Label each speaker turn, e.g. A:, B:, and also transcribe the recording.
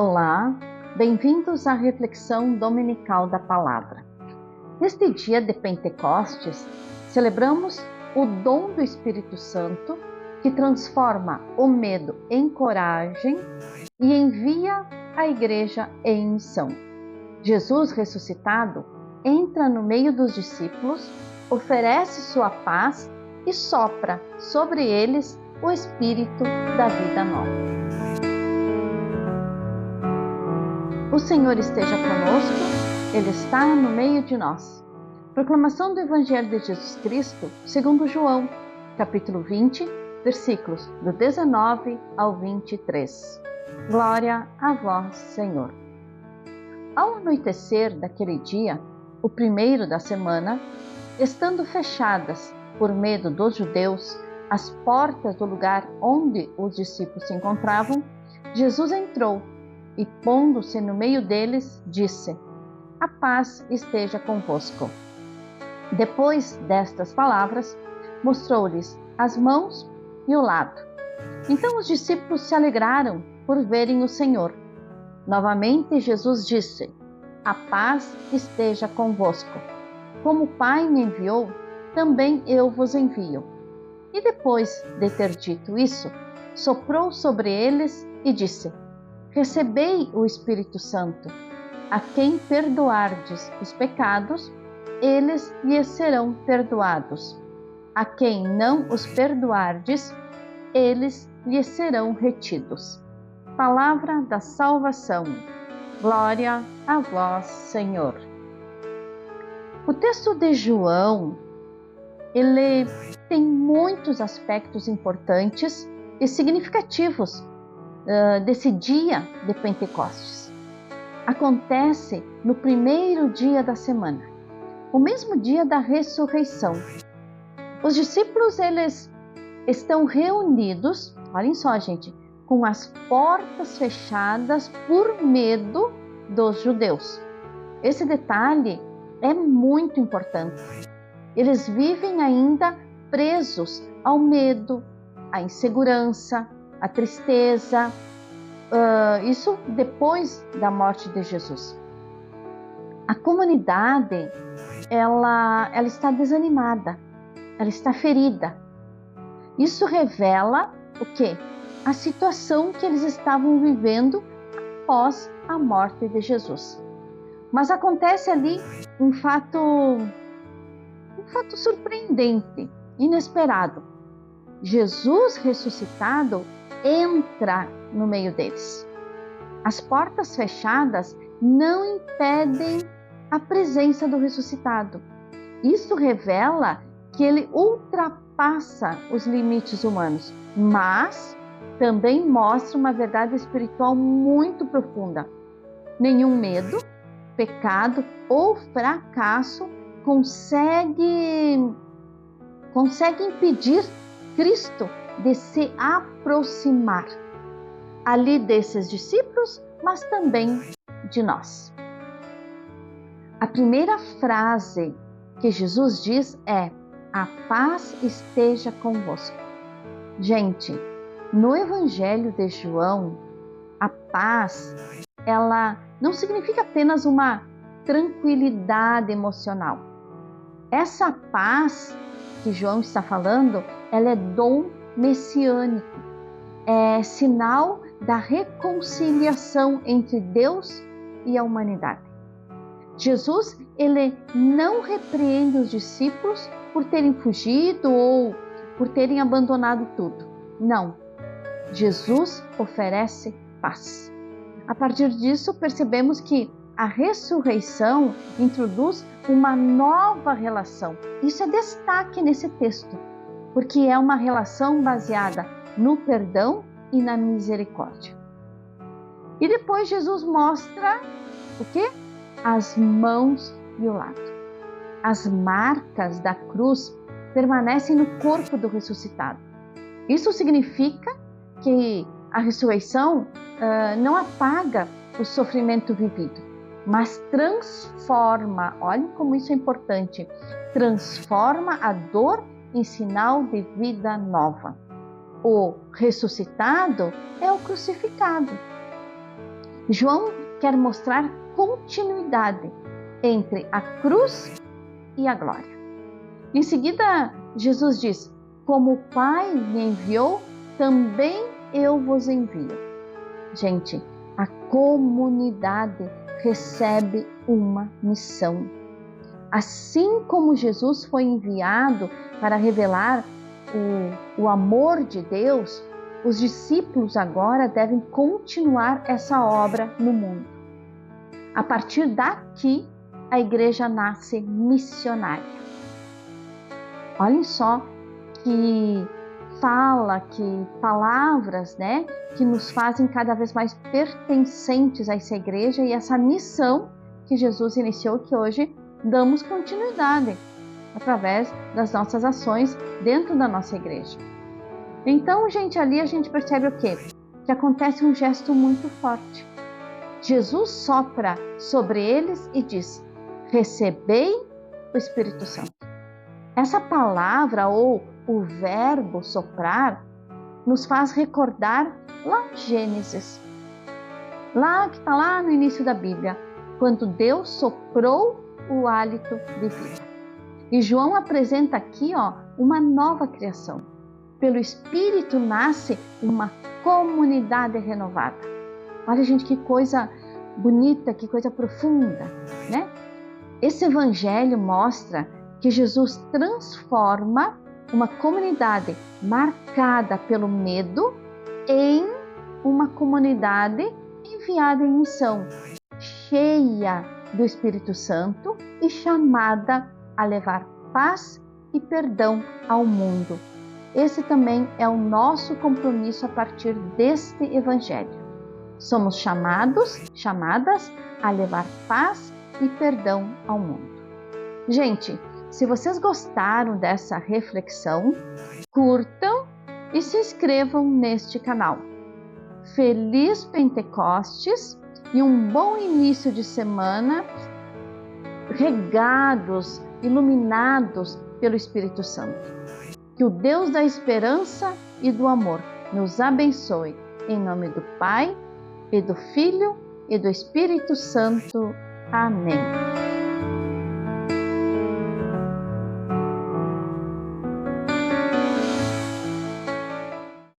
A: Olá, bem-vindos à reflexão dominical da palavra. Neste dia de Pentecostes, celebramos o dom do Espírito Santo que transforma o medo em coragem e envia a igreja em missão. Jesus ressuscitado entra no meio dos discípulos, oferece sua paz e sopra sobre eles o Espírito da vida nova. O Senhor esteja conosco, Ele está no meio de nós. Proclamação do Evangelho de Jesus Cristo, segundo João, capítulo 20, versículos do 19 ao 23. Glória a vós, Senhor. Ao anoitecer daquele dia, o primeiro da semana, estando fechadas, por medo dos judeus, as portas do lugar onde os discípulos se encontravam, Jesus entrou e, pondo-se no meio deles, disse: "A paz esteja convosco." Depois destas palavras, mostrou-lhes as mãos e o lado. Então os discípulos se alegraram por verem o Senhor. Novamente Jesus disse: "A paz esteja convosco. Como o Pai me enviou, também eu vos envio." E depois de ter dito isso, soprou sobre eles e disse: "Recebei o Espírito Santo. A quem perdoardes os pecados, eles lhes serão perdoados. A quem não os perdoardes, eles lhes serão retidos." Palavra da salvação. Glória a vós, Senhor. O texto de João, ele tem muitos aspectos importantes e significativos desse dia de Pentecostes. Acontece no primeiro dia da semana, o mesmo dia da ressurreição. Os discípulos, eles estão reunidos, olhem só, gente, com as portas fechadas por medo dos judeus. Esse detalhe é muito importante. Eles vivem ainda presos ao medo, à insegurança, a tristeza, isso depois da morte de Jesus. A comunidade, ela está desanimada, ela está ferida. Isso revela o quê? A situação que eles estavam vivendo após a morte de Jesus. Mas acontece ali um fato surpreendente, inesperado. Jesus ressuscitado entra no meio deles. As portas fechadas não impedem a presença do ressuscitado. Isso revela que ele ultrapassa os limites humanos, mas também mostra uma verdade espiritual muito profunda. Nenhum medo, pecado ou fracasso consegue impedir Cristo de se aproximar ali desses discípulos, mas também de nós. A primeira frase que Jesus diz é: "A paz esteja convosco." Gente, no Evangelho de João, a paz, ela não significa apenas uma tranquilidade emocional. Essa paz que João está falando, ela é dom messiânico, é sinal da reconciliação entre Deus e a humanidade. Jesus, ele não repreende os discípulos por terem fugido ou por terem abandonado tudo. Não. Jesus oferece paz. A partir disso, percebemos que a ressurreição introduz uma nova relação. Isso é destaque nesse texto, porque é uma relação baseada no perdão e na misericórdia. E depois Jesus mostra o quê? As mãos e o lado. As marcas da cruz permanecem no corpo do ressuscitado. Isso significa que a ressurreição não apaga o sofrimento vivido, mas transforma, olhem como isso é importante, transforma a dor em sinal de vida nova. O ressuscitado é o crucificado. João quer mostrar continuidade entre a cruz e a glória. Em seguida, Jesus diz: como o Pai me enviou, também eu vos envio. Gente, a comunidade recebe uma missão. Assim como Jesus foi enviado para revelar o amor de Deus, os discípulos agora devem continuar essa obra no mundo. A partir daqui, a igreja nasce missionária. Olhem só que fala, que palavras, né, que nos fazem cada vez mais pertencentes a essa igreja e essa missão que Jesus iniciou, que hoje damos continuidade através das nossas ações dentro da nossa igreja. Então, gente, ali a gente percebe o quê? Que acontece um gesto muito forte. Jesus sopra sobre eles e diz: recebei o Espírito Santo. Essa palavra ou o verbo soprar nos faz recordar lá em Gênesis, lá que está lá no início da Bíblia, quando Deus soprou o hálito de vida. E João apresenta aqui, uma nova criação. Pelo Espírito nasce uma comunidade renovada. Olha, gente, que coisa bonita, que coisa profunda, né? Esse evangelho mostra que Jesus transforma uma comunidade marcada pelo medo em uma comunidade enviada em missão, cheia do Espírito Santo e chamada a levar paz e perdão ao mundo. Esse também é o nosso compromisso a partir deste evangelho. Somos chamadas a levar paz e perdão ao mundo. Gente, se vocês gostaram dessa reflexão, curtam e se inscrevam neste canal. Feliz Pentecostes e um bom início de semana, regados, iluminados pelo Espírito Santo. Que o Deus da esperança e do amor nos abençoe. Em nome do Pai, e do Filho, e do Espírito Santo. Amém.